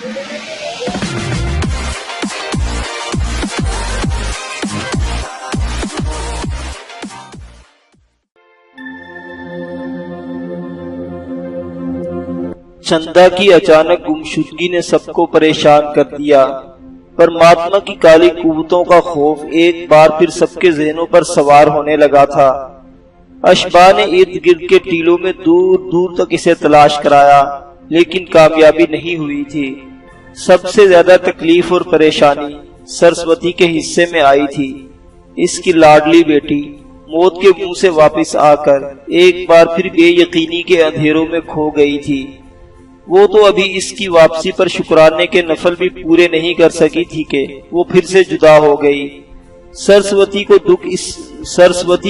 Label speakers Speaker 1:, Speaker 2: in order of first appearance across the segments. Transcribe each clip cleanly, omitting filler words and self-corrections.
Speaker 1: چندا کی اچانک گمشدگی نے سب کو پریشان کر دیا۔ پرماتما کی کالی قوتوں کا خوف ایک بار پھر سب کے ذہنوں پر سوار ہونے لگا تھا۔ اشباح نے ارد گرد کے ٹیلوں میں دور دور تک اسے تلاش کرایا، لیکن کامیابی نہیں ہوئی تھی۔ سب سے زیادہ تکلیف اور پریشانی سرسوتی کے حصے میں آئی تھی۔ اس کی لاڈلی بیٹی موت کے منہ سے واپس آ کر ایک بار پھر بے یقینی کے اندھیروں میں کھو گئی تھی۔ وہ تو ابھی اس کی واپسی پر شکرانے کے نفل بھی پورے نہیں کر سکی تھی کہ وہ پھر سے جدا ہو گئی۔ سرسوتی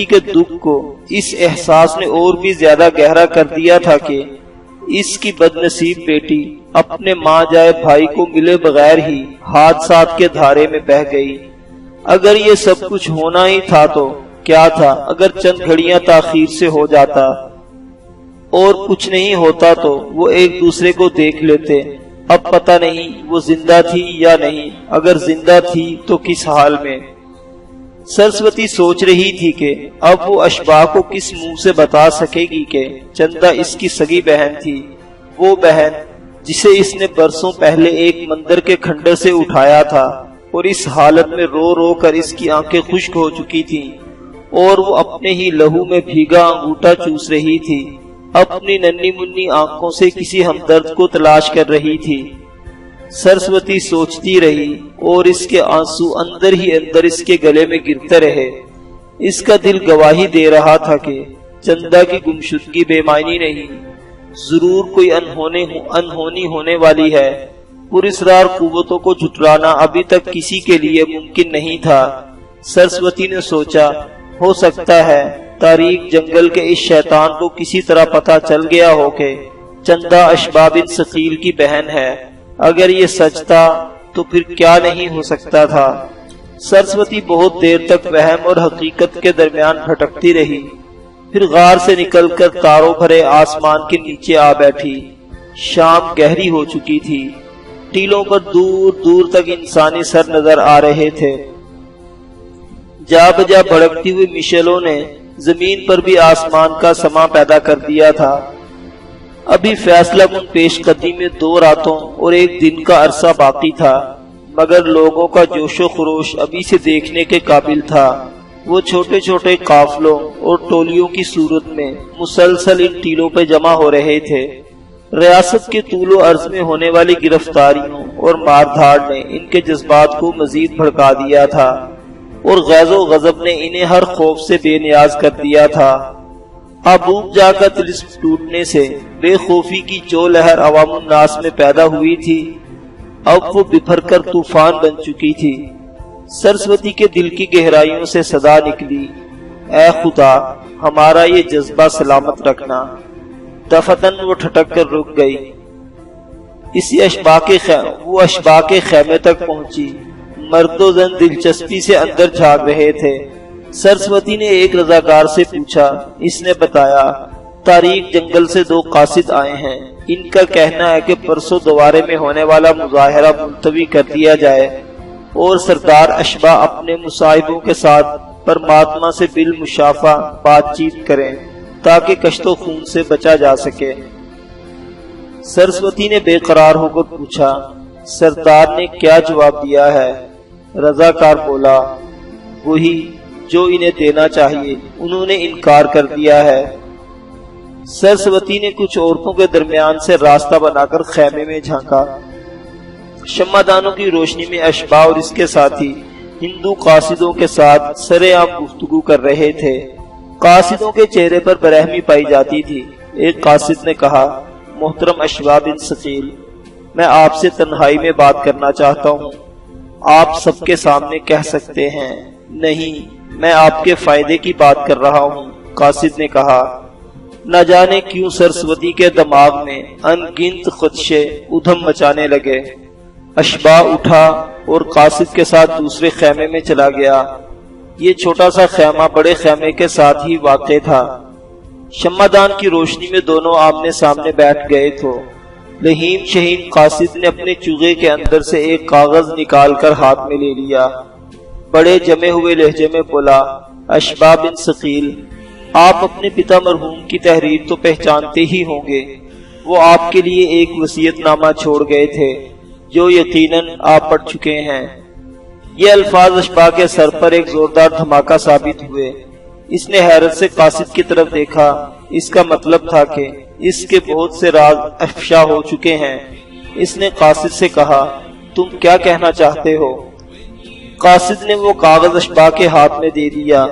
Speaker 1: کے دکھ کو اس احساس نے اور بھی زیادہ گہرا کر دیا تھا کہ اس کی بد نصیب بیٹی اپنے ماں جائے بھائی کو ملے بغیر ہی حادثات کے دھارے میں بہہ گئی۔ اگر یہ سب کچھ ہونا ہی تھا تو کیا تھا اگر چند گھڑیاں تاخیر سے ہو جاتا، اور کچھ نہیں ہوتا تو وہ ایک دوسرے کو دیکھ لیتے۔ اب پتہ نہیں وہ زندہ تھی یا نہیں، اگر زندہ تھی تو کس حال میں۔ سرسوتی سوچ رہی تھی کہ اب وہ اشباح کو کس منہ سے بتا سکے گی کہ چندا اس کی سگی بہن تھی، وہ بہن جسے اس نے برسوں پہلے ایک مندر کے کھنڈر سے اٹھایا تھا، اور اس حالت میں رو رو کر اس کی آنکھیں خشک ہو چکی تھیں، اور وہ اپنے ہی لہو میں بھیگا انگوٹھا چوس رہی تھی، اپنی ننھی منی آنکھوں سے کسی ہمدرد کو تلاش کر رہی تھی۔ سرسوتی سوچتی رہی اور اس کے آنسو اندر ہی اندر اس کے گلے میں گرتے رہے۔ اس کا دل گواہی دے رہا تھا کہ چندا کی گمشدگی بے معنی نہیں، ضرور کوئی انہونی ہونے والی ہے۔ پراسرار قوتوں کو جھٹلانا ابھی تک کسی کے لیے ممکن نہیں تھا۔ سرسوتی نے سوچا، ہو سکتا ہے تاریک جنگل کے اس شیطان کو کسی طرح پتہ چل گیا ہو کہ چندا اشباح بن ثقیل کی بہن ہے۔ اگر یہ سچ تھا تو پھر کیا نہیں ہو سکتا تھا۔ سرسوتی بہت دیر تک وہم اور حقیقت کے درمیان بھٹکتی رہی، پھر غار سے نکل کر تاروں بھرے آسمان کے نیچے آ بیٹھی۔ شام گہری ہو چکی تھی، ٹیلوں پر دور دور تک انسانی سر نظر آ رہے تھے۔ جا بجا بھڑکتی ہوئی مشعلوں نے زمین پر بھی آسمان کا سما پیدا کر دیا تھا۔ ابھی فیصلہ کن پیش قدمی میں 2 راتوں اور 1 دن کا عرصہ باقی تھا، مگر لوگوں کا جوش و خروش ابھی سے دیکھنے کے قابل تھا۔ وہ چھوٹے چھوٹے قافلوں اور ٹولیوں کی صورت میں مسلسل ان ٹیلوں پہ جمع ہو رہے تھے۔ ریاست کے طول و عرض میں ہونے والی گرفتاریوں اور مار دھاڑ نے ان کے جذبات کو مزید بھڑکا دیا تھا، اور غیظ و غضب نے انہیں ہر خوف سے بے نیاز کر دیا تھا۔ ابوب جا کا طلسم ٹوٹنے سے بے خوفی کی جو لہر عوام الناس میں پیدا ہوئی تھی، اب وہ بکھر کر طوفان بن چکی تھی۔ سرسوتی کے دل کی گہرائیوں سے صدا نکلی، اے خدا ہمارا یہ جذبہ سلامت رکھنا۔ دفتن وہ ٹھٹک کر رک گئی۔ وہ اشباح کے خیمے تک پہنچی۔ مرد و زن دلچسپی سے اندر جھانک رہے تھے۔ سرسوتی نے ایک رضاکار سے پوچھا، اس نے بتایا تاریک جنگل سے 2 قاصد آئے ہیں، ان کا کہنا ہے کہ پرسوں دوارے میں ہونے والا مظاہرہ ملتوی کر دیا جائے اور سردار اشباح اپنے مصاحبوں کے ساتھ پرماتما سے بالمشافہ بات چیت کریں تاکہ کشت و خون سے بچا جا سکے۔ سرسوتی نے بے قرار ہو کر پوچھا، سردار نے کیا جواب دیا ہے؟ رضاکار بولا، وہی جو انہیں دینا چاہیے، انہوں نے انکار کر دیا ہے۔ سرسوتی نے کچھ عورتوں کے درمیان سے راستہ بنا کر خیمے میں جھانکا۔ شمعدانوں کی روشنی میں اشباح اور اس کے ساتھی ہندو قاصدوں کے ساتھ سرے عام گفتگو کر رہے تھے۔ قاصدوں کے چہرے پر برہمی پائی جاتی تھی۔ ایک قاصد نے کہا، محترم اشباح بن ثقیل، میں آپ سے تنہائی میں بات کرنا چاہتا ہوں۔ آپ سب کے سامنے کہہ سکتے ہیں۔ نہیں، میں آپ کے فائدے کی بات کر رہا ہوں، قاصد نے کہا۔ نہ جانے کیوں سرسوتی کے دماغ میں ان گنت خدشے ادھم مچانے لگے۔ اشباح اٹھا اور قاصد کے ساتھ دوسرے خیمے میں چلا گیا۔ یہ چھوٹا سا خیمہ بڑے خیمے کے ساتھ ہی واقع تھا۔ شمعدان کی روشنی میں دونوں آمنے سامنے بیٹھ گئے تو لہیم شہین قاصد نے اپنے چوغے کے اندر سے ایک کاغذ نکال کر ہاتھ میں لے لیا۔ بڑے جمے ہوئے لہجے میں بولا، اشبا بن ثقیل، آپ اپنے پتا مرحوم کی تحریر تو پہچانتے ہی ہوں گے۔ وہ آپ کے لیے ایک وصیت نامہ چھوڑ گئے تھے جو یقیناً آپ پڑھ چکے ہیں۔ یہ الفاظ اشبا کے سر پر ایک زوردار دھماکہ ثابت ہوئے۔ اس نے حیرت سے قاصد کی طرف دیکھا۔ اس کا مطلب تھا کہ اس کے بہت سے راز افشا ہو چکے ہیں۔ اس نے قاصد سے کہا، تم کیا کہنا چاہتے ہو؟ قاصد نے وہ کاغذ اشبا کے ہاتھ میں دے دیا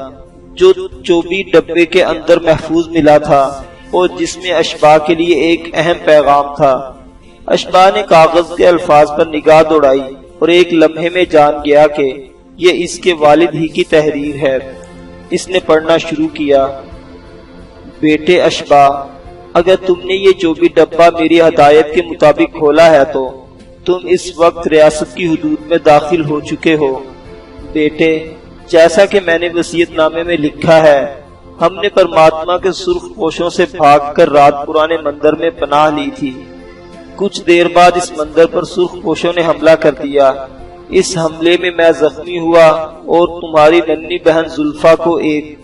Speaker 1: جو چوبی ڈبے کے اندر محفوظ ملا تھا اور جس میں اشبا کے لیے ایک اہم پیغام تھا۔ اشبا نے کاغذ کے الفاظ پر نگاہ دوڑائی اور ایک لمحے میں جان گیا کہ یہ اس کے والد ہی کی تحریر ہے۔ اس نے پڑھنا شروع کیا، بیٹے اشبا، اگر تم نے یہ چوبی ڈبہ میری ہدایت کے مطابق کھولا ہے تو تم اس وقت ریاست کی حدود میں داخل ہو چکے ہو۔ بیٹے، جیسا کہ میں نے وصیت نامے میں لکھا ہے، ہم نے پرماتما کے سرخ پوشوں سے بھاگ کر رات پرانے مندر میں پناہ لی تھی۔ کچھ دیر بعد اس مندر پر سرخ پوشوں نے حملہ کر دیا۔ اس حملے میں میں زخمی ہوا اور تمہاری ننھی بہن زلفا کو ایک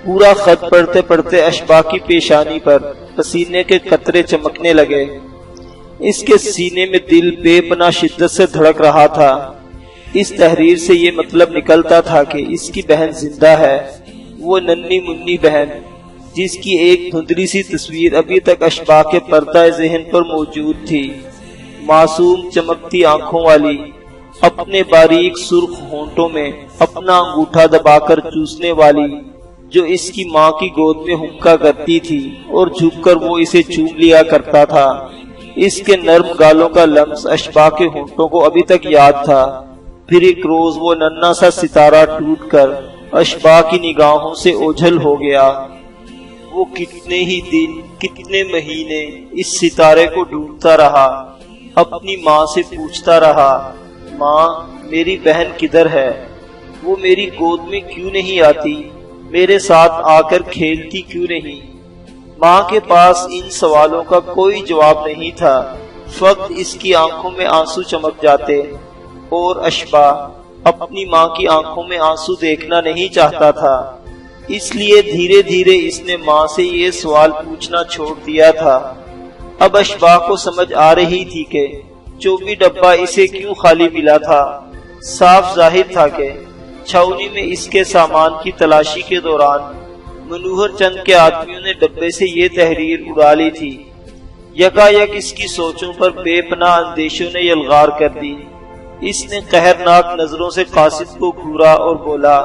Speaker 1: پورا خط پڑھتے پڑھتے اشبا کی پیشانی پر پسینے کے قطرے چمکنے لگے۔ اس کے سینے میں دل بے پناہ شدت سے دھڑک رہا تھا۔ اس تحریر سے یہ مطلب نکلتا تھا کہ اس کی بہن زندہ ہے، وہ ننھی منی بہن جس کی ایک دھندلی سی تصویر ابھی تک اشبا کے پردہ ذہن پر موجود تھی، معصوم چمکتی آنکھوں والی، اپنے باریک سرخ ہونٹوں میں اپنا انگوٹھا دبا کر چوسنے والی، جو اس کی ماں کی گود میں ہمکا کرتی تھی اور جھک کر وہ اسے چوم لیا کرتا تھا۔ اس کے نرم گالوں کا لمس اشبا کے ہونٹوں کو ابھی تک یاد تھا۔ پھر ایک روز وہ ننھا سا ستارہ ٹوٹ کر اشبا کی نگاہوں سے اوجھل ہو گیا۔ وہ کتنے ہی دن، کتنے مہینے اس ستارے کو ڈھونڈتا رہا، اپنی ماں سے پوچھتا رہا، ماں میری بہن کدھر ہے؟ وہ میری گود میں کیوں نہیں آتی؟ میرے ساتھ آ کر کھیلتی کیوں نہیں؟ ماں کے پاس ان سوالوں کا کوئی جواب نہیں تھا، فقط اس کی آنکھوں میں آنسو چمک جاتے، اور اشبا اپنی ماں کی آنکھوں میں آنسو دیکھنا نہیں چاہتا تھا۔ اس لیے دھیرے دھیرے اس نے ماں سے یہ سوال پوچھنا چھوڑ دیا تھا۔ اب اشبا کو سمجھ آ رہی تھی کہ چوبی ڈبہ اسے کیوں خالی ملا تھا۔ صاف ظاہر تھا کہ چھاؤنی میں اس کے سامان کی تلاشی کے دوران منوہر چند کے آدمیوں نے ڈبے سے یہ تحریر اڑا لی تھی۔ یکا یک اس کی سوچوں پر بے پناہ اندیشوں نے یلغار کر دی۔ اس نے قہرناک نظروں سے قاصد کو گھورا اور بولا،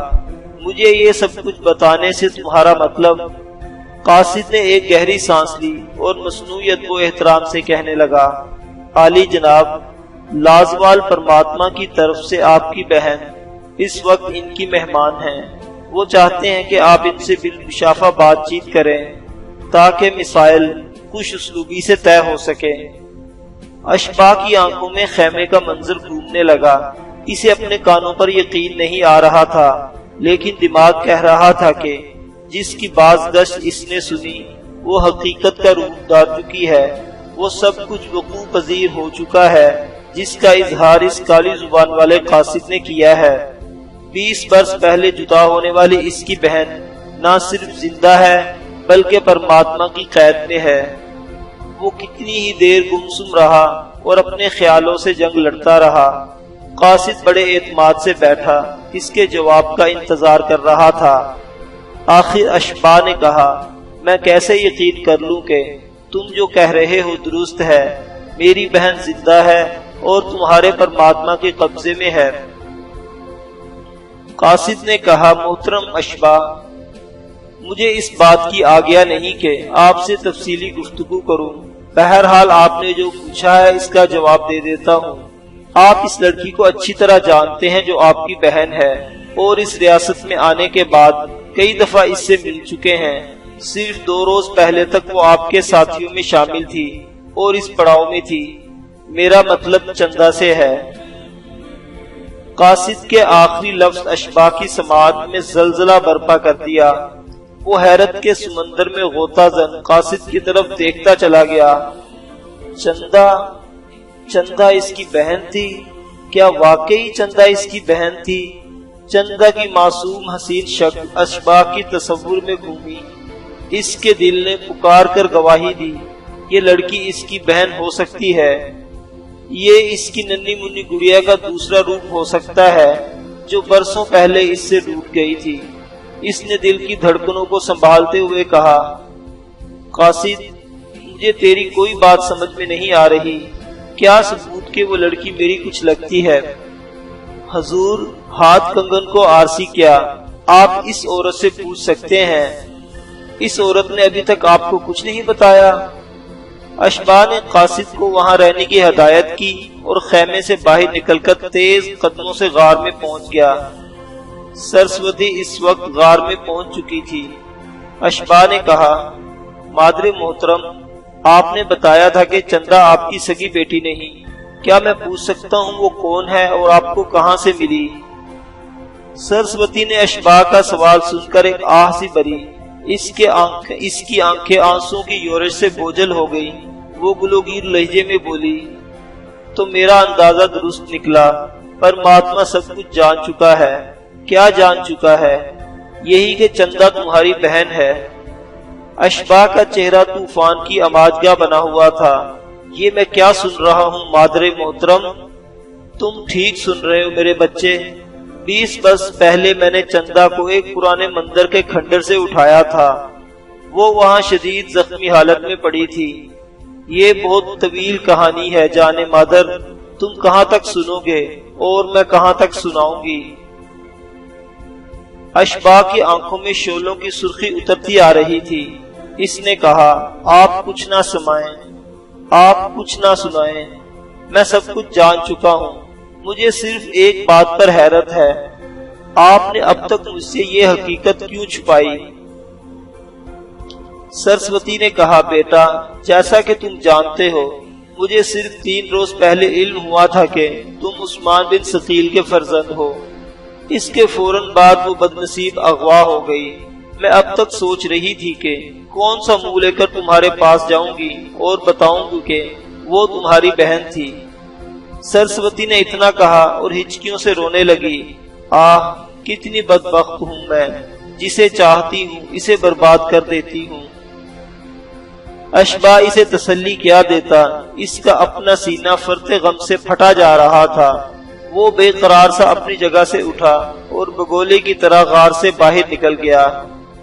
Speaker 1: مجھے یہ سب کچھ بتانے سے تمہارا مطلب؟ قاصد نے ایک گہری سانس لی اور مصنوعی ادب و احترام سے کہنے لگا، عالی جناب، لازوال پرماتما کی طرف سے آپ کی بہن اس وقت ان کی مہمان ہیں۔ وہ چاہتے ہیں کہ آپ ان سے بالمشافہ بات چیت کریں تاکہ مسائل خوش اسلوبی سے طے ہو سکے۔ اشبا کی آنکھوں میں خیمے کا منظر گھومنے لگا۔ اسے اپنے کانوں پر یقین نہیں آ رہا تھا، لیکن دماغ کہہ رہا تھا کہ جس کی باز گشت اس نے سنی وہ حقیقت کا روپ دار چکی ہے، وہ سب کچھ وقوع پذیر ہو چکا ہے جس کا اظہار اس کالی زبان والے قاصد نے کیا ہے۔ 20 برس پہلے جدا ہونے والی اس کی بہن نہ صرف زندہ ہے بلکہ پرماتما کی قید میں ہے۔ وہ کتنی ہی دیر گمسم رہا اور اپنے خیالوں سے جنگ لڑتا رہا۔ قاصد بڑے اعتماد سے بیٹھا، اس کے جواب کا انتظار کر رہا تھا۔ آخر اشبا نے کہا، میں کیسے یقین کر لوں کہ تم جو کہہ رہے ہو درست ہے؟ میری بہن زندہ ہے اور تمہارے پرماتما کے قبضے میں ہے۔ قاصد نے کہا، محترم اشبا، مجھے اس بات کی آگیا نہیں کہ آپ سے تفصیلی گفتگو کروں۔ بہرحال آپ نے جو پوچھا ہے اس کا جواب دے دیتا ہوں۔ آپ اس لڑکی کو اچھی طرح جانتے ہیں جو آپ کی بہن ہے، اور اس ریاست میں آنے کے بعد کئی دفعہ اس سے مل چکے ہیں۔ صرف 2 روز پہلے تک وہ آپ کے ساتھیوں میں شامل تھی اور اس پڑاؤ میں تھی۔ میرا مطلب چندہ سے ہے۔ قاصد کے آخری لفظ اشبا کی سماعت میں زلزلہ برپا کر دیا۔ وہ حیرت کے سمندر میں غوطہ زن قاصد کی طرف دیکھتا چلا گیا۔ چندہ اس کی بہن تھی؟ کیا واقعی چندہ اس کی بہن تھی؟ چندہ کی معصوم حسین شکل اشباح کی تصور میں گھومی۔ اس کے دل نے پکار کر گواہی دی، یہ لڑکی اس کی بہن ہو سکتی ہے، یہ اس کی ننھی منی گڑیا کا دوسرا روپ ہو سکتا ہے جو برسوں پہلے اس سے ٹوٹ گئی تھی۔ اس نے دل کی دھڑکنوں کو سنبھالتے ہوئے کہا، قاصد، مجھے تیری کوئی بات سمجھ میں نہیں آ رہی، کیا ثبوت کہ وہ لڑکی میری کچھ لگتی ہے؟ حضور، ہاتھ کنگن کو آرسی کیا آپ اس عورت سے پوچھ سکتے ہیں، اس عورت نے ابھی تک آپ کو کچھ نہیں بتایا۔ اشباح نے قاصد کو وہاں رہنے کی ہدایت کی اور خیمے سے باہر نکل کر تیز قدموں سے غار میں پہنچ گیا۔ سرسوتی اس وقت غار میں پہنچ چکی تھی۔ اشباح نے کہا، مادر محترم، آپ نے بتایا تھا کہ چندہ آپ کی سگی بیٹی نہیں، کیا میں پوچھ سکتا ہوں وہ کون ہے اور آپ کو کہاں سے ملی؟ سرسوتی نے اشباح کا سوال سن کر ایک آہ سی بری، اس کی آنکھیں آنسوں کی یورش سے بوجھل ہو گئی۔ وہ گلوگیر لہجے میں بولی، تو میرا اندازہ درست نکلا، پرماتما سب کچھ جان چکا ہے۔ کیا جان چکا ہے؟ یہی کہ چندہ تمہاری بہن ہے۔ اشباح کا چہرہ طوفان کی اماجگاہ بنا ہوا تھا۔ یہ میں کیا سن رہا ہوں مادر محترم؟ تم ٹھیک سن رہے ہو میرے بچے۔ 20 برس پہلے میں نے چندہ کو ایک پرانے مندر کے کھنڈر سے اٹھایا تھا، وہ وہاں شدید زخمی حالت میں پڑی تھی۔ یہ بہت طویل کہانی ہے جانے مادر، تم کہاں تک سنو گے اور میں کہاں تک سناؤں گی؟ اشباح کی آنکھوں میں شعلوں کی سرخی اترتی آ رہی تھی۔ اس نے کہا، آپ کچھ نہ سمائیں، آپ کچھ نہ سنائیں، میں سب کچھ جان چکا ہوں۔ مجھے صرف ایک بات پر حیرت ہے، آپ نے اب تک مجھ سے یہ حقیقت کیوں چھپائی؟ سرسوتی نے کہا، بیٹا، جیسا کہ تم جانتے ہو، مجھے صرف 3 روز پہلے علم ہوا تھا کہ تم عثمان بن ثقیل کے فرزند ہو۔ اس کے فوراً بعد وہ بدنصیب اغوا ہو گئی۔ میں اب تک سوچ رہی تھی کہ کون سا منہ لے کر تمہارے پاس جاؤں گی اور بتاؤں گی کہ وہ تمہاری بہن تھی۔ سرسوتی نے اتنا کہا اور ہچکیوں سے رونے لگی۔ آہ، کتنی بدبخت ہوں میں، جسے چاہتی ہوں اسے برباد کر دیتی ہوں۔ اشباح اسے تسلی کیا دیتا، اس کا اپنا سینہ فرط غم سے پھٹا جا رہا تھا۔ وہ بے قرار سا اپنی جگہ سے اٹھا اور بگولے کی طرح غار سے باہر نکل گیا۔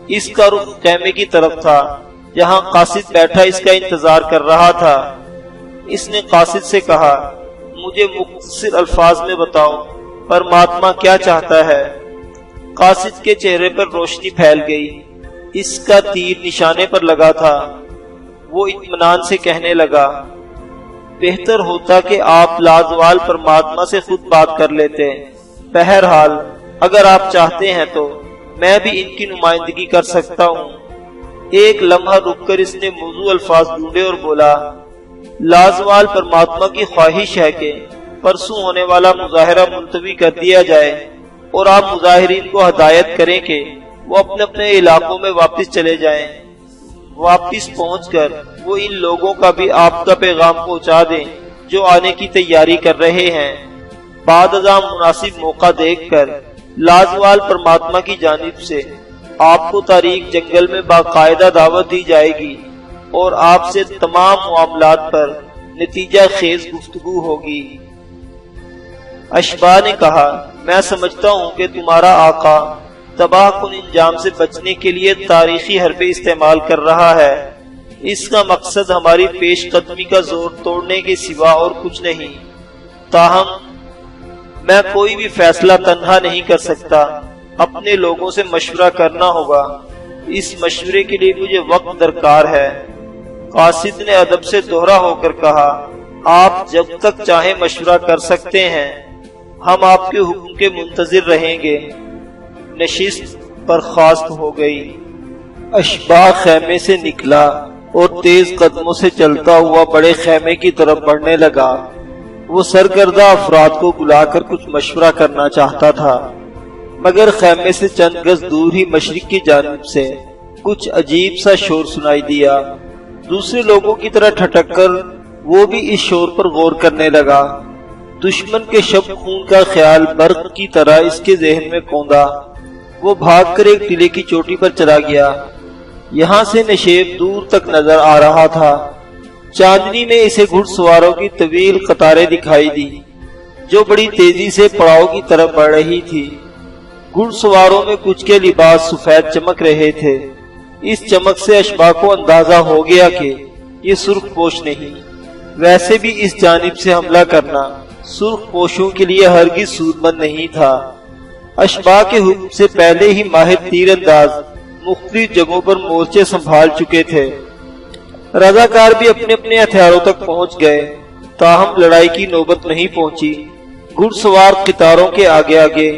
Speaker 1: اس کا رخ خیمے کی طرف تھا جہاں قاصد بیٹھا اس کا انتظار کر رہا تھا۔ اس نے قاصد سے کہا، مجھے مختصر الفاظ میں بتاؤ، پرماتما کیا چاہتا ہے؟ قاصد کے چہرے پر روشنی پھیل گئی، اس کا تیر نشانے پر لگا تھا۔ وہ اطمینان سے کہنے لگا، بہتر ہوتا کہ آپ لازوال پرماتما سے خود بات کر لیتے۔ بہرحال اگر آپ چاہتے ہیں تو میں بھی ان کی نمائندگی کر سکتا ہوں۔ ایک لمحہ رک کر اس نے موزوں الفاظ ڈھونڈے اور بولا، لازوال پرماتما کی خواہش ہے کہ پرسوں ہونے والا مظاہرہ ملتوی کر دیا جائے اور آپ مظاہرین کو ہدایت کریں کہ وہ اپنے اپنے علاقوں میں واپس چلے جائیں۔ واپس پہنچ کر وہ ان لوگوں کا بھی آپ کا پیغام پہنچا دیں جو آنے کی تیاری کر رہے ہیں۔ بعد ازاں مناسب موقع دیکھ کر لازوال پرماتما کی جانب سے آپ کو تاریک جنگل میں باقاعدہ دعوت دی جائے گی اور آپ سے تمام معاملات پر نتیجہ خیز گفتگو ہوگی۔ اشباح نے کہا، میں سمجھتا ہوں کہ تمہارا آقا تباہ کن انجام سے بچنے کے لیے تاریخی حربے استعمال کر رہا ہے۔ اس کا مقصد ہماری پیش قدمی کا زور توڑنے کے سوا اور کچھ نہیں۔ تاہم میں کوئی بھی فیصلہ تنہا نہیں کر سکتا، اپنے لوگوں سے مشورہ کرنا ہوگا۔ اس مشورے کے لیے مجھے وقت درکار ہے۔ قاصد نے ادب سے دوہرا ہو کر کہا، آپ جب تک چاہیں مشورہ کر سکتے ہیں، ہم آپ کے حکم کے منتظر رہیں گے۔ نشست برخاست ہو گئی۔ اشباح خیمے سے نکلا اور تیز قدموں سے چلتا ہوا بڑے خیمے کی طرف بڑھنے لگا۔ وہ سرگردہ افراد کو بلا کر کچھ مشورہ کرنا چاہتا تھا، مگر خیمے سے چند گز دور ہی مشرق کی جانب سے کچھ عجیب سا شور سنائی دیا۔ دوسرے لوگوں کی طرح ٹھٹک کر وہ بھی اس شور پر غور کرنے لگا۔ دشمن کے شب خون کا خیال برق کی طرح اس کے ذہن میں کوندا۔ وہ بھاگ کر ایک ٹلے کی چوٹی پر چلا گیا۔ یہاں سے نشیب دور تک نظر آ رہا تھا۔ چاندنی میں اسے گھڑ سواروں کی طویل قطاریں دکھائی دی جو بڑی تیزی سے پڑاؤ کی طرف بڑھ رہی تھی۔ گھڑ سواروں میں کچھ کے لباس سفید چمک رہے تھے۔ اس چمک سے اشباح کو اندازہ ہو گیا کہ یہ سرخ پوش نہیں۔ ویسے بھی اس جانب سے حملہ کرنا سرخ پوشوں کے لیے ہرگز سود مند نہیں تھا۔ اشباح کے حکم سے پہلے ہی ماہر تیر انداز مختلف جگہوں پر مورچے سنبھال چکے تھے۔ رضاکار بھی اپنے اپنے ہتھیاروں تک پہنچ گئے، تاہم لڑائی کی نوبت نہیں پہنچی۔ گھڑ سوار قطاروں کے آگے آگے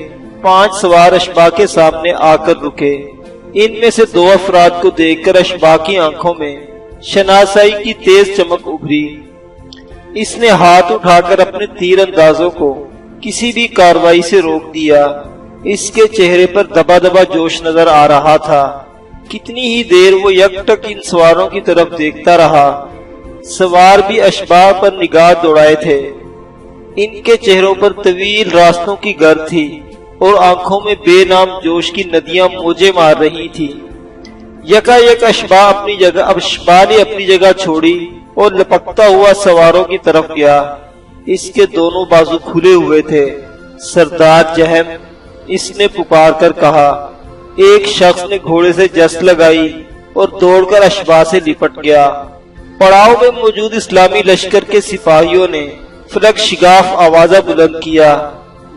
Speaker 1: 5 سوار اشباح کے سامنے آ کر رکے۔ ان میں سے 2 افراد کو دیکھ کر اشباح کی آنکھوں میں شناسائی کی تیز چمک ابھری۔ اس نے ہاتھ اٹھا کر اپنے تیر اندازوں کو کسی بھی کارروائی سے روک دیا۔ اس کے چہرے پر دبا دبا جوش نظر آ رہا تھا۔ کتنی ہی دیر وہ یک ٹک ان سواروں کی طرف دیکھتا رہا۔ سوار بھی اشباح پر نگاہ دوڑائے تھے۔ ان کے چہروں پر طویل راستوں کی گرد تھی اور آنکھوں میں بے نام جوش کی ندیاں موجیں مار رہی تھی۔ یکا یک اشباح نے اپنی جگہ چھوڑی اور لپکتا ہوا سواروں کی طرف گیا۔ اس کے دونوں بازو کھلے ہوئے تھے۔ سردار جہم، اس نے پکار کر کہا۔ ایک شخص نے گھوڑے سے جست لگائی اور دوڑ کر اشباح سے لپٹ گیا۔ پڑاؤ میں موجود اسلامی لشکر کے سپاہیوں نے فلک شگاف آوازہ بلند کیا،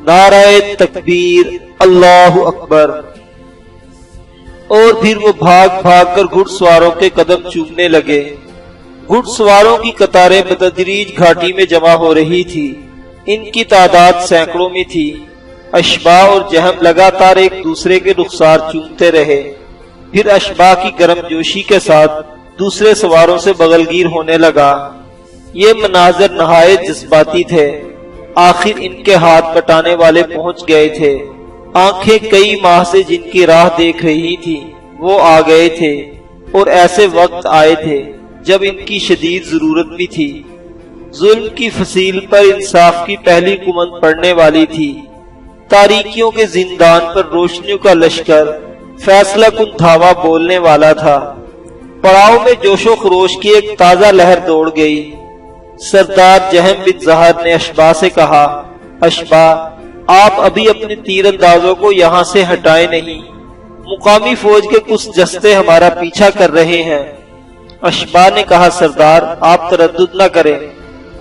Speaker 1: نعرہ تکبیر، اللہ اکبر، اور پھر وہ بھاگ بھاگ کر گھڑ سواروں کے قدم چومنے لگے۔ گھڑ سواروں کی قطاریں بتدریج گھاٹی میں جمع ہو رہی تھی۔ ان کی تعداد سینکڑوں میں تھی۔ اشباح اور جہم لگاتار ایک دوسرے کے رخسار چومتے رہے۔ پھر اشباح کی گرم جوشی کے ساتھ دوسرے سواروں سے بغل گیر ہونے لگا۔ یہ مناظر نہایت جذباتی تھے۔ آخر ان کے ہاتھ بٹانے والے پہنچ گئے تھے۔ آنکھیں کئی ماہ سے جن کی راہ دیکھ رہی تھی وہ آ گئے تھے، اور ایسے وقت آئے تھے جب ان کی شدید ضرورت بھی تھی۔ ظلم کی فصیل پر انصاف کی پہلی کمند پڑنے والی تھی۔ تاریکیوں کے زندان پر روشنیوں کا لشکر فیصلہ کن دھاوا بولنے والا تھا۔ پڑاؤ میں جوش و خروش کی ایک تازہ لہر دوڑ گئی۔ سردار جہم بن زہر نے اشباح سے کہا، اشباح، آپ ابھی اپنے تیر اندازوں کو یہاں سے ہٹائے نہیں۔ مقامی فوج کے کچھ جستے ہمارا پیچھا کر رہے ہیں۔ اشباح نے کہا، سردار آپ تردد نہ کریں،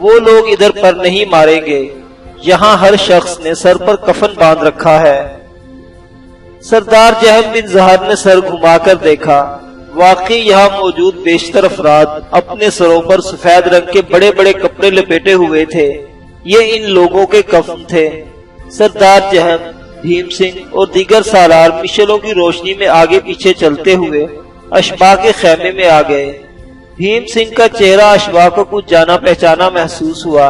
Speaker 1: وہ لوگ ادھر پر نہیں ماریں گے۔ یہاں ہر شخص نے سر پر کفن باندھ رکھا ہے۔ سردار جہم بن زہر نے سر گھما کر دیکھا۔ واقعی یہاں موجود بیشتر افراد اپنے سروں پر سفید رنگ کے بڑے بڑے کپڑے لپیٹے ہوئے تھے۔ یہ ان لوگوں کے کفن تھے۔ سردار جہم، بھیم سنگھ اور دیگر سالار مشلوں کی روشنی میں آگے پیچھے چلتے ہوئے اشباح کے خیمے میں آ گئے۔ بھیم سنگھ کا چہرہ اشباح کو کچھ جانا پہچانا محسوس ہوا۔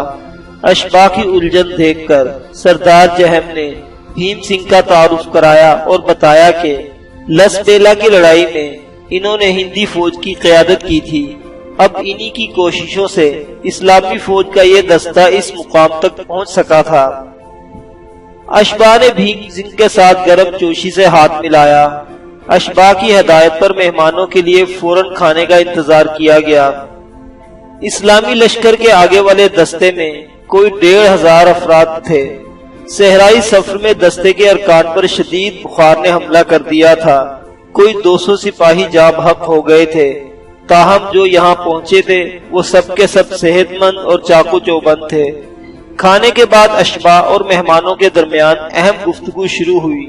Speaker 1: اشباح کی الجھن دیکھ کر سردار جہم نے بھیم سنگھ کا تعارف کرایا اور بتایا کہ لس بیلا کی لڑائی میں انہوں نے ہندی فوج کی قیادت کی تھی۔ اب انہی کی کوششوں سے اسلامی فوج کا یہ دستہ اس مقام تک پہنچ سکا تھا۔ اشباح نے بھیم سنگھ کے ساتھ گرم جوشی سے ہاتھ ملایا۔ اشباح کی ہدایت پر مہمانوں کے لیے فوراً کھانے کا انتظار کیا گیا۔ اسلامی لشکر کے آگے والے دستے میں کوئی 1500 افراد تھے۔ صحرائی سفر میں دستے کے ارکان پر شدید بخار نے حملہ کر دیا تھا۔ کوئی 200 سپاہی جاں بحق ہو گئے تھے، تاہم جو یہاں پہنچے تھے وہ سب کے سب صحت مند اور چاقو چوبند تھے۔ کھانے کے بعد اشباح اور مہمانوں کے درمیان اہم گفتگو شروع ہوئی۔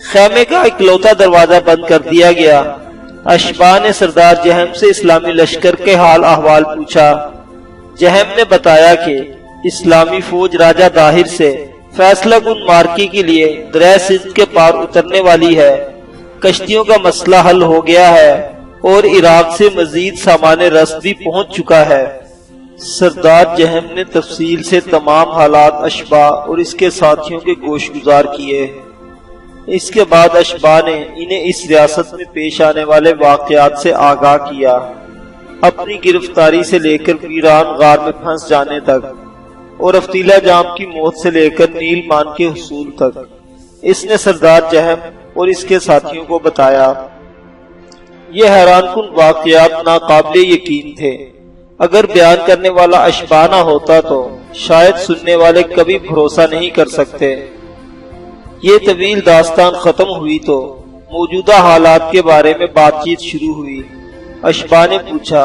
Speaker 1: خیمے کا اکلوتا دروازہ بند کر دیا گیا۔ اشباح نے سردار جہم سے اسلامی لشکر کے حال احوال پوچھا۔ جہم نے بتایا کہ اسلامی فوج راجہ داہر سے فیصلہ کن مارکی کے لیے دریا سندھ کے پار اترنے والی ہے۔ کشتیوں کا مسئلہ حل ہو گیا ہے اور عراق سے مزید سامان رسد بھی پہنچ چکا ہے۔ سردار جہم نے تفصیل سے تمام حالات اشباح اور اس کے ساتھیوں کے گوش گزار کیے۔ اس کے بعد اشباح نے انہیں اس ریاست میں پیش آنے والے واقعات سے آگاہ کیا۔ اپنی گرفتاری سے لے کر ویران غار میں پھنس جانے تک، اور افتیلا جام کی موت سے لے کر نیل مان کے حصول تک اس نے سردار جہم اور اس کے ساتھیوں کو بتایا۔ یہ حیران کن واقعات ناقابل یقین تھے۔ اگر بیان کرنے والا اشباہ نہ ہوتا تو شاید سننے والے کبھی بھروسہ نہیں کر سکتے۔ یہ طویل داستان ختم ہوئی تو موجودہ حالات کے بارے میں بات چیت شروع ہوئی۔ اشباہ نے پوچھا،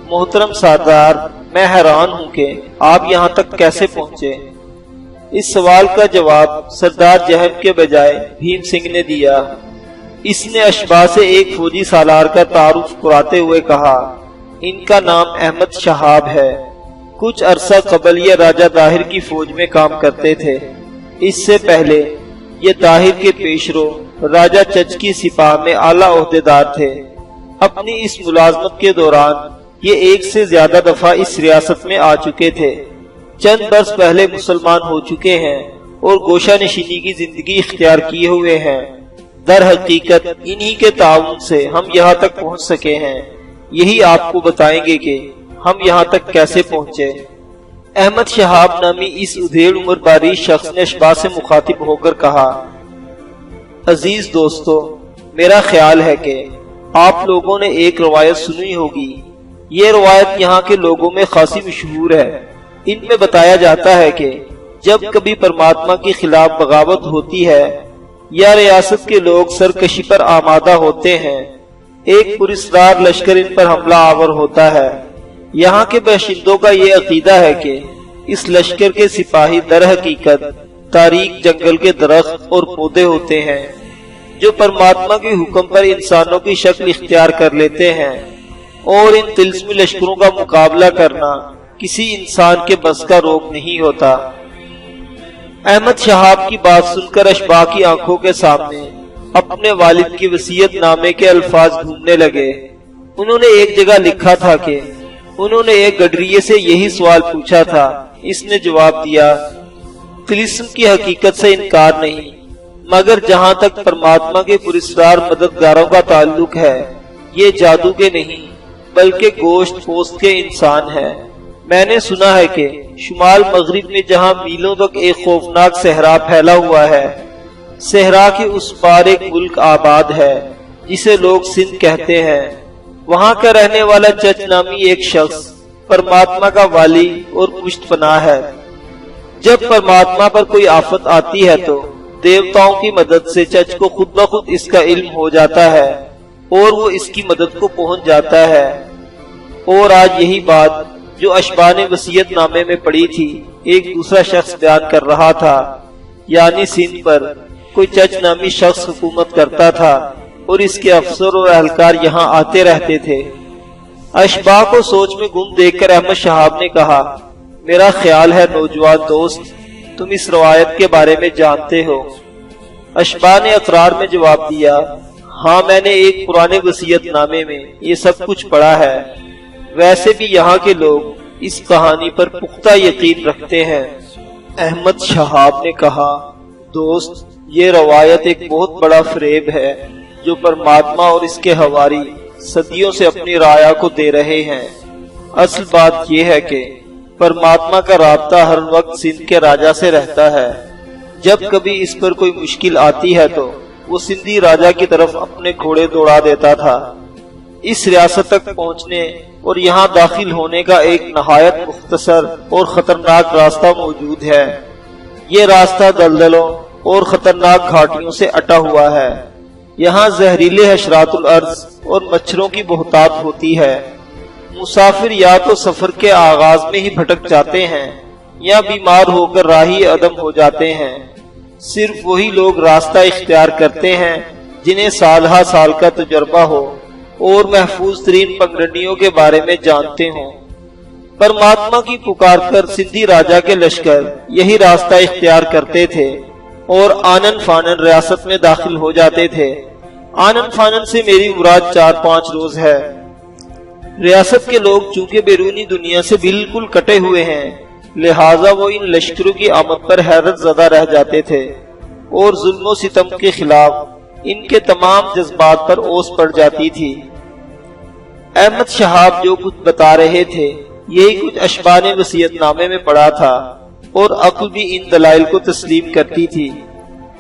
Speaker 1: محترم سردار، میں حیران ہوں کہ آپ یہاں تک کیسے پہنچے؟ اس سوال کا جواب سردار جہم کے بجائے بھیم سنگھ نے دیا۔ اس نے اشباہ سے ایک فوجی سالار کا تعارف کراتے ہوئے کہا، ان کا نام احمد شہاب ہے۔ کچھ عرصہ قبل یہ راجہ طاہر کی فوج میں کام کرتے تھے۔ اس سے پہلے یہ طاہر کے پیشرو راجہ چچ کی سپاہ میں اعلیٰ عہدیدار تھے۔ اپنی اس ملازمت کے دوران یہ ایک سے زیادہ دفعہ اس ریاست میں آ چکے تھے۔ چند برس پہلے مسلمان ہو چکے ہیں اور گوشہ نشینی کی زندگی اختیار کیے ہوئے ہیں۔ در حقیقت انہی کے تعاون سے ہم یہاں تک پہنچ سکے ہیں۔ یہی آپ کو بتائیں گے کہ ہم یہاں تک کیسے پہنچے۔ احمد شہاب نامی اس ادھیڑ عمر باری شخص نے اشباہ سے مخاطب ہو کر کہا، عزیز دوستو، میرا خیال ہے کہ آپ لوگوں نے ایک روایت سنی ہوگی۔ یہ روایت یہاں کے لوگوں میں خاصی مشہور ہے۔ ان میں بتایا جاتا ہے کہ جب کبھی پرماتما کے خلاف بغاوت ہوتی ہے یا ریاست کے لوگ سرکشی پر آمادہ ہوتے ہیں، ایک پراسرار لشکر ان پر حملہ آور ہوتا ہے۔ یہاں کے باشندوں کا یہ عقیدہ ہے کہ اس لشکر کے سپاہی در حقیقت تاریک جنگل کے درخت اور پودے ہوتے ہیں جو پرماتما کے حکم پر انسانوں کی شکل اختیار کر لیتے ہیں، اور ان طلسمی لشکروں کا مقابلہ کرنا کسی انسان کے بس کا روگ نہیں ہوتا۔ احمد شہاب کی بات سن کر اشباہ کی آنکھوں کے سامنے اپنے والد کی وصیت نامے کے الفاظ گھومنے لگے۔ انہوں نے ایک جگہ لکھا تھا کہ انہوں نے ایک گڈریے سے یہی سوال پوچھا تھا۔ اس نے جواب دیا، طلسم کی حقیقت سے انکار نہیں، مگر جہاں تک پرماتما کے پراسرار مددگاروں کا تعلق ہے، یہ جادو کے نہیں بلکہ گوشت پوست کے انسان ہے۔ میں نے سنا ہے کہ شمال مغرب میں جہاں میلوں تک ایک خوفناک صحرا پھیلا ہوا ہے، صحرا کے اس پار ایک ملک آباد ہے جسے لوگ سندھ کہتے ہیں۔ وہاں کا رہنے والا چچ نامی ایک شخص پرماتما کا والی اور پشت پناہ ہے۔ جب پرماتما پر کوئی آفت آتی ہے تو دیوتاؤں کی مدد سے چچ کو خود بخود اس کا علم ہو جاتا ہے اور وہ اس کی مدد کو پہنچ جاتا ہے۔ اور آج یہی بات جو اشباہ نے وصیت نامے میں پڑھی تھی ایک دوسرا شخص بیان کر رہا تھا، یعنی سندھ پر کوئی چچ نامی شخص حکومت کرتا تھا اور اس کے افسر اور اہلکار یہاں آتے رہتے تھے۔ اشباہ کو سوچ میں گم دیکھ کر احمد شہاب نے کہا، میرا خیال ہے نوجوان دوست، تم اس روایت کے بارے میں جانتے ہو۔ اشباہ نے اقرار میں جواب دیا، ہاں میں نے ایک پرانے وصیت نامے میں یہ سب کچھ پڑھا ہے۔ ویسے بھی یہاں کے لوگ اس کہانی پر پختہ یقین رکھتے ہیں۔ احمد شہاب نے کہا، دوست، یہ روایت ایک بہت بڑا فریب ہے جو پرماتما اور اس کے حواری صدیوں سے اپنی رایا کو دے رہے ہیں۔ اصل بات یہ ہے کہ پرماتما کا رابطہ ہر وقت سندھ کے راجہ سے رہتا ہے۔ جب کبھی اس پر کوئی مشکل آتی ہے تو وہ سندھی راجہ کی طرف اپنے گھوڑے دوڑا دیتا تھا۔ اس ریاست تک پہنچنے اور یہاں داخل ہونے کا ایک نہایت مختصر اور خطرناک راستہ موجود ہے۔ یہ راستہ دلدلوں اور خطرناک گھاٹیوں سے اٹا ہوا ہے۔ یہاں زہریلے حشرات الارض اور مچھروں کی بہتات ہوتی ہے۔ مسافر یا تو سفر کے آغاز میں ہی بھٹک جاتے ہیں یا بیمار ہو کر راہی عدم ہو جاتے ہیں۔ صرف وہی لوگ راستہ اختیار کرتے ہیں جنہیں سال ہا سال کا تجربہ ہو اور محفوظ ترین پگڈنڈیوں کے بارے میں جانتے ہوں۔ پرماتما کی پکار کر سندھی راجہ کے لشکر یہی راستہ اختیار کرتے تھے اور آنن فانن ریاست میں داخل ہو جاتے تھے۔ آنن فانن سے میری مراد 4-5 روز ہے۔ ریاست کے لوگ چونکہ بیرونی دنیا سے بالکل کٹے ہوئے ہیں، لہٰذا وہ ان لشکروں کی آمد پر حیرت زدہ رہ جاتے تھے اور ظلم و ستم کے خلاف ان کے تمام جذبات پر اوس پڑ جاتی تھی۔ احمد شہاب جو کچھ بتا رہے تھے یہی کچھ اشبان وصیت نامے میں پڑا تھا اور عقل بھی ان دلائل کو تسلیم کرتی تھی۔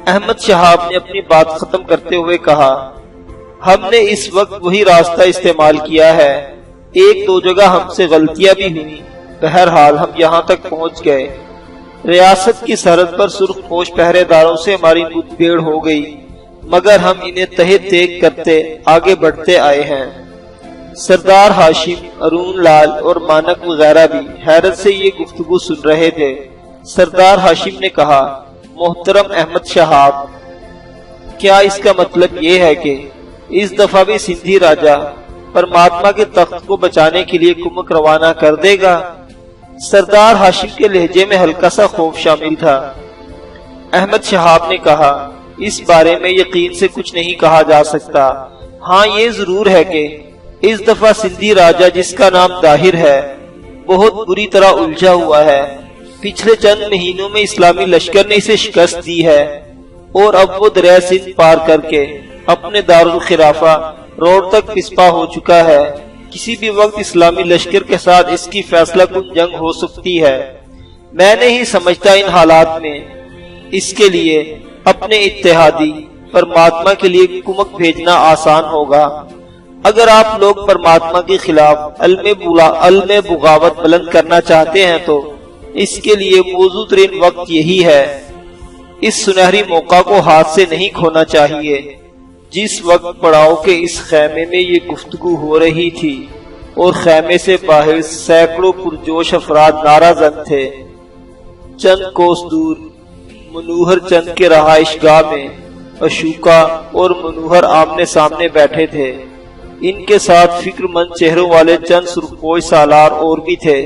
Speaker 1: احمد شہاب نے اپنی بات ختم کرتے ہوئے کہا، ہم نے اس وقت وہی راستہ استعمال کیا ہے، ایک دو جگہ ہم سے غلطیاں بھی ہوئی، بہرحال ہم یہاں تک پہنچ گئے۔ ریاست کی سرحد پر سرخ پوش پہرے داروں سے ہماری مدبھیڑ ہو گئی، مگر ہم انہیں تہے تیگ کرتے آگے بڑھتے آئے ہیں۔ سردار ہاشم، ارون لال اور مانک وغیرہ بھی حیرت سے یہ گفتگو سن رہے تھے۔ سردار ہاشم نے کہا، محترم احمد شہاب، کیا اس کا مطلب یہ ہے کہ اس دفعہ بھی سندھی راجہ پرماتما کے تخت کو بچانے کے لیے کمک روانہ کر دے گا؟ سردار ہاشم کے لہجے میں ہلکا سا خوف شامل تھا۔ احمد شہاب نے کہا، اس بارے میں یقین سے کچھ نہیں کہا جا سکتا، ہاں یہ ضرور ہے کہ اس دفعہ سندھی راجہ جس کا نام طاہر ہے بہت بری طرح الجھا ہوا ہے۔ پچھلے چند مہینوں میں اسلامی لشکر نے اسے شکست دی ہے اور اب وہ دریائے سندھ پار کر کے اپنے دارالخلافہ روڈ تک پسپا ہو چکا ہے۔ کسی بھی وقت اسلامی لشکر کے ساتھ اس کی فیصلہ کن جنگ ہو سکتی ہے۔ میں نہیں سمجھتا ان حالات میں اس کے لیے اپنے اتحادی پرماتما کے لیے کمک بھیجنا آسان ہوگا۔ اگر آپ لوگ پرماتما کے خلاف علم بغاوت بلند کرنا چاہتے ہیں تو اس کے لیے موزوں ترین وقت یہی ہے۔ اس سنہری موقع کو ہاتھ سے نہیں کھونا چاہیے۔ جس وقت پڑاؤ کے اس خیمے میں یہ گفتگو ہو رہی تھی اور خیمے سے باہر سینکڑوں پرجوش افراد نعرہ زن تھے، چند کوس دور منوہر چند کے رہائش گاہ میں اشوکا اور منوہر آمنے سامنے بیٹھے تھے۔ ان کے ساتھ فکر مند چہروں والے چند سرخپوش سالار اور بھی تھے۔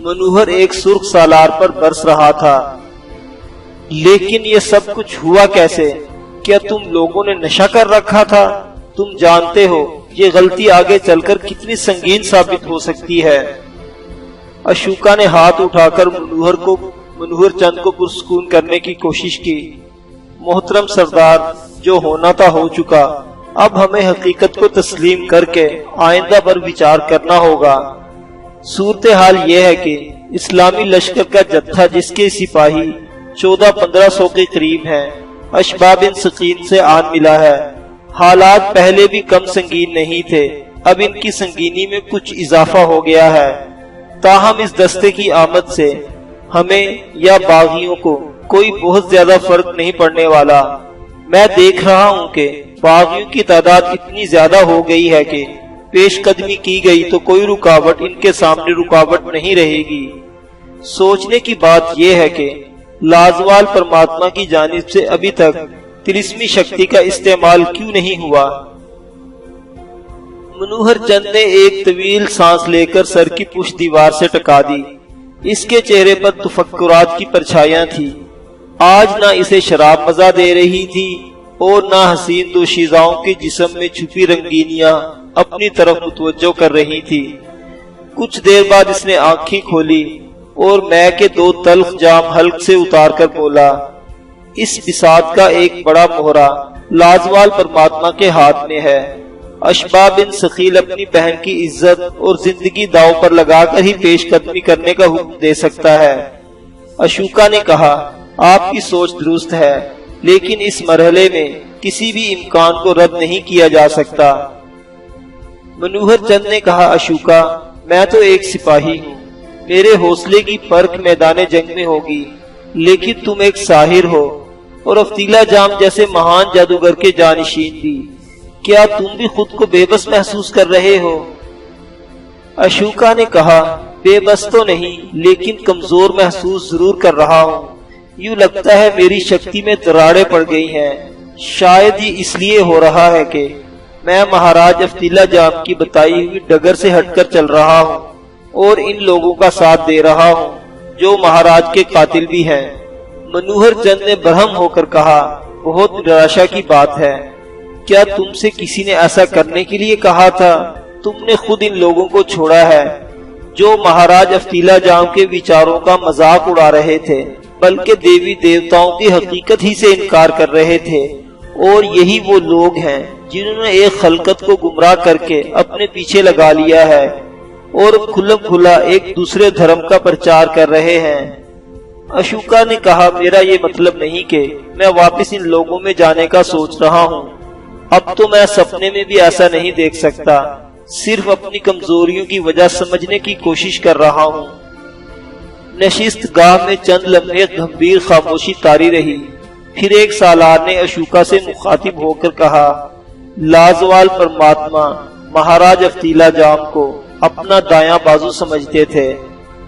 Speaker 1: منوہر ایک سرخ سالار پر برس رہا تھا۔ لیکن یہ سب کچھ ہوا کیسے؟ کیا تم لوگوں نے نشہ کر رکھا تھا؟ تم جانتے ہو یہ غلطی آگے چل کر کتنی سنگین ثابت ہو سکتی ہے۔ اشوکا نے ہاتھ اٹھا کر منوہر چند کو پرسکون کرنے کی کوشش کی۔ محترم سردار، جو ہونا تھا ہو چکا، اب ہمیں حقیقت کو تسلیم کر کے آئندہ پر وچار کرنا ہوگا۔ صورتحال یہ ہے کہ اسلامی لشکر کا جتھا جس کے سپاہی 1400-1500 کے قریب ہیں، اشبا بن سقین سے آن ملا ہے۔ حالات پہلے بھی کم سنگین نہیں تھے، اب ان کی سنگینی میں کچھ اضافہ ہو گیا ہے۔ تاہم اس دستے کی آمد سے ہمیں یا باغیوں کو کوئی بہت زیادہ فرق نہیں پڑنے والا۔ میں دیکھ رہا ہوں کہ باغیوں کی تعداد اتنی زیادہ ہو گئی ہے کہ پیش قدمی کی گئی تو کوئی رکاوٹ ان کے سامنے رکاوٹ نہیں رہے گی۔ سوچنے کی بات یہ ہے کہ لازوال پرماتما کی جانب سے ابھی تک تلسمی شکتی کا استعمال کیوں نہیں ہوا؟ منوہر چند نے ایک طویل سانس لے کر سر کی پشت دیوار سے ٹکا دی۔ اس کے چہرے پر تفکرات کی پرچھائیاں تھی۔ آج نہ اسے شراب مزہ دے رہی تھی اور نہ حسین دوشیزاؤں کے جسم میں چھپی رنگینیاں اپنی طرف متوجہ کر رہی تھی۔ کچھ دیر بعد اس نے آنکھیں کھولی اور میں کے 2 تلخ جام حلق سے اتار کر بولا، اس بساط کا ایک بڑا مہرہ لازوال پرماتما کے ہاتھ میں ہے۔ اشبا بن سخیل اپنی بہن کی عزت اور زندگی داؤ پر لگا کر ہی پیش قدمی کرنے کا حکم دے سکتا ہے۔ اشوکا نے کہا، آپ کی سوچ درست ہے، لیکن اس مرحلے میں کسی بھی امکان کو رد نہیں کیا جا سکتا۔ منوہر چند نے کہا، اشوکا، میں تو ایک سپاہی ہوں، میرے حوصلے کی پرکھ میدان جنگ میں ہوگی، لیکن تم ایک ساحر ہو اور افتیلا جام جیسے مہان جادوگر کے جانشین بھی۔ کیا تم بھی خود کو بے بس محسوس کر رہے ہو؟ اشوکا نے کہا، بے بس تو نہیں، لیکن کمزور محسوس ضرور کر رہا ہوں۔ یوں لگتا ہے میری شکتی میں دراڑیں پڑ گئی ہیں۔ شاید یہ اس لیے ہو رہا ہے کہ میں مہاراج افتیلا جام کی بتائی ہوئی ڈگر سے ہٹ کر چل رہا ہوں اور ان لوگوں کا ساتھ دے رہا ہوں جو مہاراج کے قاتل بھی ہیں۔ منوہر چند نے برہم ہو کر کہا، بہت نراشا کی بات ہے۔ کیا تم سے کسی نے ایسا کرنے کے لیے کہا تھا؟ تم نے خود ان لوگوں کو چھوڑا ہے جو مہاراج افتیلا جام کے وچاروں کا مذاق اڑا رہے تھے، بلکہ دیوی دیوتاؤں کی حقیقت ہی سے انکار کر رہے تھے، اور یہی وہ لوگ ہیں جنہوں نے ایک خلقت کو گمراہ کر کے اپنے پیچھے لگا لیا ہے اور کھلم کھلا ایک دوسرے دھرم کا پرچار کر رہے ہیں۔ اشوکا نے کہا، میرا یہ مطلب نہیں کہ میں واپس ان لوگوں میں جانے کا سوچ رہا ہوں۔ اب تو میں سپنے میں بھی ایسا نہیں دیکھ سکتا، صرف اپنی کمزوریوں کی وجہ سمجھنے کی کوشش کر رہا ہوں۔ نشست گاہ میں چند لمحے گمبھیر خاموشی طاری رہی، پھر ایک سالار نے اشوکا سے مخاطب ہو کر کہا، لازوال پرماتما مہاراج افتیلا جام کو اپنا دایاں بازو سمجھتے تھے،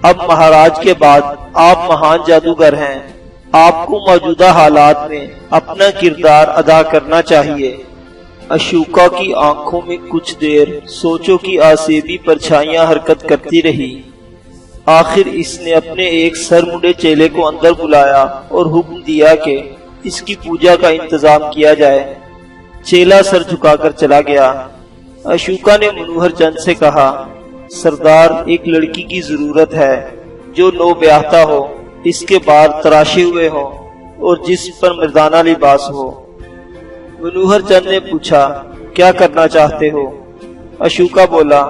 Speaker 1: اب مہاراج کے بعد آپ مہان جادوگر ہیں، آپ کو موجودہ حالات میں اپنا کردار ادا کرنا چاہیے۔ اشوکا کی آنکھوں میں کچھ دیر سوچوں کی آسیبی پرچھائیاں حرکت کرتی رہی۔ آخر اس نے اپنے ایک سر مڈے چیلے کو اندر بلایا اور حکم دیا کہ اس کی پوجا کا انتظام کیا جائے۔ چیلا سر جھکا کر چلا گیا۔ اشوکا نے منوہر چند سے کہا، سردار، ایک لڑکی کی ضرورت ہے جو نو بیاہتا ہو، اس کے بال تراشے ہوئے ہوں اور جسم پر مردانہ لباس ہو۔ منوہر چند نے پوچھا، کیا کرنا چاہتے ہو؟ اشوکا بولا،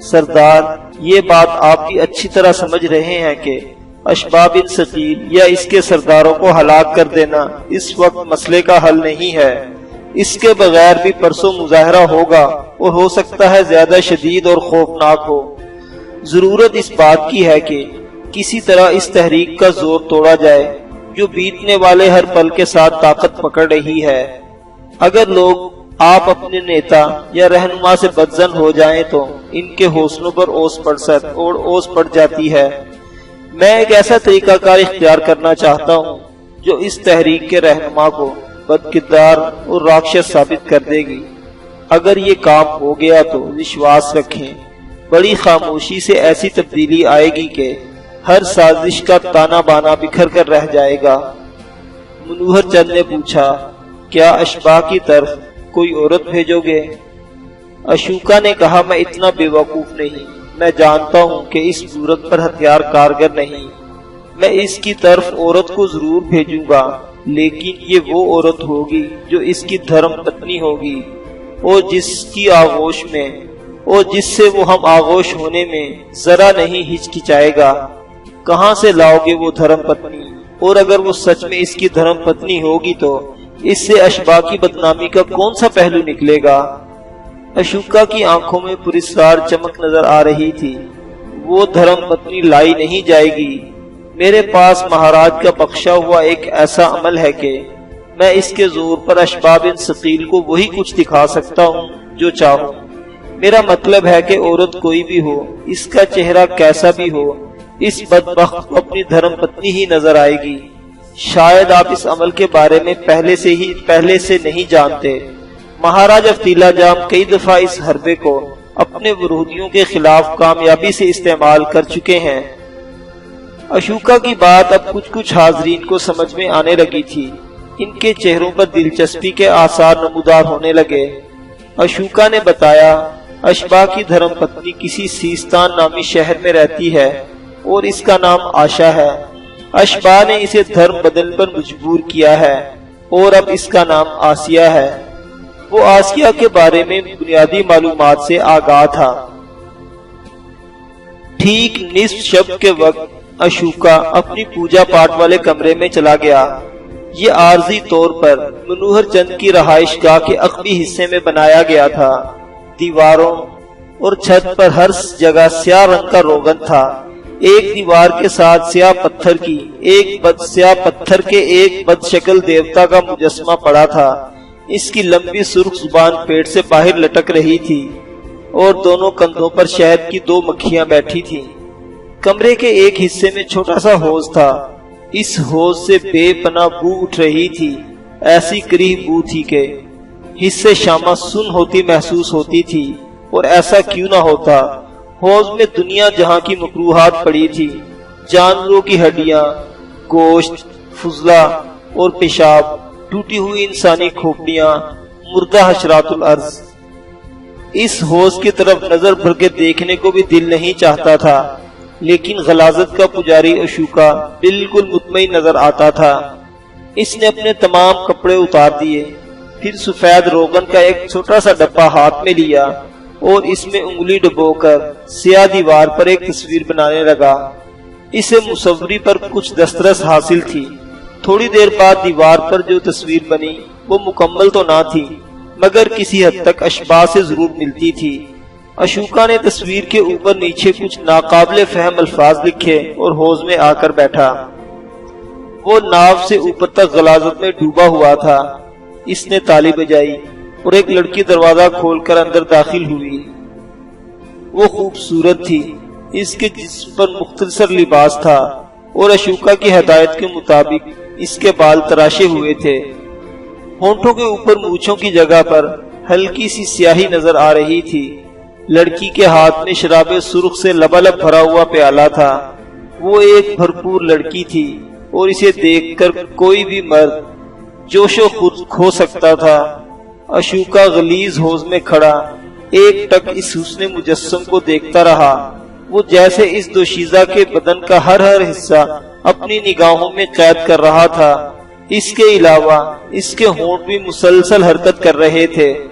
Speaker 1: سردار، یہ بات آپ بھی اچھی طرح سمجھ رہے ہیں کہ اشباح بن ثقیل یا اس کے سرداروں کو ہلاک کر دینا اس وقت مسئلے کا حل نہیں ہے۔ اس کے بغیر بھی پرسوں مظاہرہ ہوگا اور ہو سکتا ہے زیادہ شدید اور خوفناک ہو۔ ضرورت اس بات کی ہے کہ کسی طرح اس تحریک کا زور توڑا جائے جو بیتنے والے ہر پل کے ساتھ طاقت پکڑ رہی ہے۔ اگر لوگ آپ اپنے نیتا یا رہنما سے بدظن ہو جائیں تو ان کے حوصلوں پر اوس پڑ جاتی ہے۔ میں ایک ایسا طریقہ کار اختیار کرنا چاہتا ہوں جو اس تحریک کے رہنما کو بدکردار اور راکشس ثابت کر دے گی۔ اگر یہ کام ہو گیا تو وشواس رکھیں، بڑی خاموشی سے ایسی تبدیلی آئے گی کہ ہر سازش کا تانا بانا بکھر کر رہ جائے گا۔ منوہر چند نے پوچھا، کیا اشباح کی طرف کوئی عورت بھیجو گے؟ اشوکا نے کہا، میں اتنا بے وقوف نہیں، میں جانتا ہوں کہ اس صورت پر ہتھیار کارگر نہیں۔ میں اس کی طرف عورت کو ضرور بھیجوں گا، لیکن یہ وہ عورت ہوگی جو اس کی دھرم پتنی ہوگی اور جس کی آغوش میں اور جس سے وہ ہم آغوش ہونے میں ذرا نہیں ہچکچائے گا۔ کہاں سے لاؤ گے وہ دھرم پتنی؟ اور اگر وہ سچ میں اس کی دھرم پتنی ہوگی تو اس سے اشباح کی بدنامی کا کون سا پہلو نکلے گا؟ اشوکا کی آنکھوں میں پراسرار چمک نظر آ رہی تھی۔ وہ دھرم پتنی لائی نہیں جائے گی۔ میرے پاس مہاراج کا بخشا ہوا ایک ایسا عمل ہے کہ میں اس کے زور پر اشباح بن ثقیل کو وہی کچھ دکھا سکتا ہوں جو چاہوں۔ میرا مطلب ہے کہ عورت کوئی بھی ہو، اس کا چہرہ کیسا بھی ہو، اس بدبخت کو اپنی دھرم پتنی ہی نظر آئے گی۔ شاید آپ اس عمل کے بارے میں پہلے سے نہیں جانتے۔ مہاراج افتیلا جام کئی دفعہ اس حربے کو اپنے ورودیوں کے خلاف کامیابی سے استعمال کر چکے ہیں۔ اشوکا کی بات اب کچھ حاضرین کو سمجھ میں آنے لگی تھی۔ ان کے چہروں پر دلچسپی کے آثار نمودار ہونے لگے۔ اشوکا نے بتایا، اشباح کی دھرم پتنی کسی سیستان نامی شہر میں رہتی ہے اور اس کا نام آشا ہے۔ اشباح نے اسے دھرم بدلنے پر مجبور کیا ہے اور اب اس کا نام آسیہ ہے۔ وہ آسیہ کے بارے میں بنیادی معلومات سے آگاہ تھا۔ ٹھیک نصف شب کے وقت اشوکا اپنی پوجا پاٹ والے کمرے میں چلا گیا۔ یہ عارضی طور پر منوہر چند کی رہائش گاہ کے عقبی حصے میں بنایا گیا تھا۔ دیواروں اور چھت پر ہر جگہ سیاہ رنگ کا روغن تھا۔ ایک دیوار کے ساتھ سیاہ پتھر کے ایک بد شکل دیوتا کا مجسمہ پڑا تھا۔ اس کی لمبی سرخ زبان پیٹ سے باہر لٹک رہی تھی اور دونوں کندھوں پر شہد کی 2 مکھیاں بیٹھی تھیں۔ کمرے کے ایک حصے میں چھوٹا سا حوض تھا۔ اس حوض سے بے پناہ بو اٹھ رہی تھی، ایسی کریہ بو تھی کہ حصے شامہ سن ہوتی محسوس ہوتی تھی، اور ایسا کیوں نہ ہوتا۔ حوض میں دنیا جہاں کی مکروہات پڑی تھی، جانوروں کی ہڈیاں، گوشت، فضلہ اور پیشاب، ٹوٹی ہوئی انسانی کھوپڑیاں، مردہ حشرات الارض۔ اس حوض کی طرف نظر بھر کے دیکھنے کو بھی دل نہیں چاہتا تھا، لیکن غلاظت کا پجاری اشوکا بالکل مطمئن نظر آتا تھا۔ اس نے اپنے تمام کپڑے اتار دیے، پھر سفید روغن کا ایک چھوٹا سا ڈبہ ہاتھ میں لیا اور اس میں انگلی ڈبو کر سیاہ دیوار پر ایک تصویر بنانے لگا۔ اسے مصوری پر کچھ دسترس حاصل تھی۔ تھوڑی دیر بعد دیوار پر جو تصویر بنی وہ مکمل تو نہ تھی مگر کسی حد تک اشباہ سے ضرور ملتی تھی۔ اشوکا نے تصویر کے اوپر نیچے کچھ ناقابل فہم الفاظ لکھے اور حوض میں آ کر بیٹھا۔ وہ ناو سے اوپر تک غلاظت میں ڈوبا ہوا تھا۔ اس نے تالی بجائی اور ایک لڑکی دروازہ کھول کر اندر داخل ہوئی۔ وہ خوبصورت تھی، اس کے جسم پر مختصر لباس تھا اور اشوکا کی ہدایت کے مطابق اس کے بال تراشے ہوئے تھے۔ ہونٹوں کے اوپر مونچھوں کی جگہ پر ہلکی سی سیاہی نظر آ رہی تھی۔ لڑکی کے ہاتھ میں شراب سرخ سے لبالب بھرا ہوا پیالہ تھا۔ وہ ایک بھرپور لڑکی تھی اور اسے دیکھ کر کوئی بھی مرد جوش و خود کھو سکتا تھا۔ اشوکا غلیظ حوض میں کھڑا ایک ٹک اس حسن مجسم کو دیکھتا رہا۔ وہ جیسے اس دوشیزہ کے بدن کا ہر حصہ اپنی نگاہوں میں قید کر رہا تھا۔ اس کے علاوہ اس کے ہونٹ بھی مسلسل حرکت کر رہے تھے۔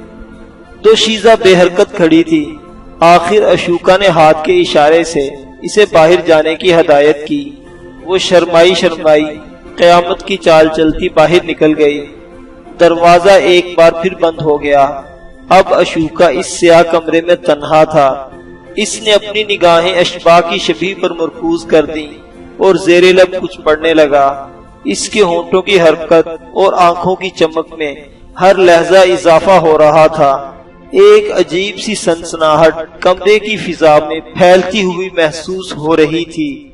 Speaker 1: دوشیزہ بے حرکت کھڑی تھی۔ آخر اشوکا نے ہاتھ کے اشارے سے اسے باہر جانے کی ہدایت کی۔ وہ شرمائی قیامت کی چال چلتی باہر نکل گئی۔ دروازہ ایک بار پھر بند ہو گیا۔ اب اشوکا اس سیاہ کمرے میں تنہا تھا۔ اس نے اپنی نگاہیں اشباہ کی شبیہ پر مرکوز کر دیں اور زیر لب کچھ پڑھنے لگا۔ اس کے ہونٹوں کی حرکت اور آنکھوں کی چمک میں ہر لحظہ اضافہ ہو رہا تھا۔ ایک عجیب سی سنسناہٹ کمرے کی فضا میں پھیلتی ہوئی محسوس ہو رہی تھی۔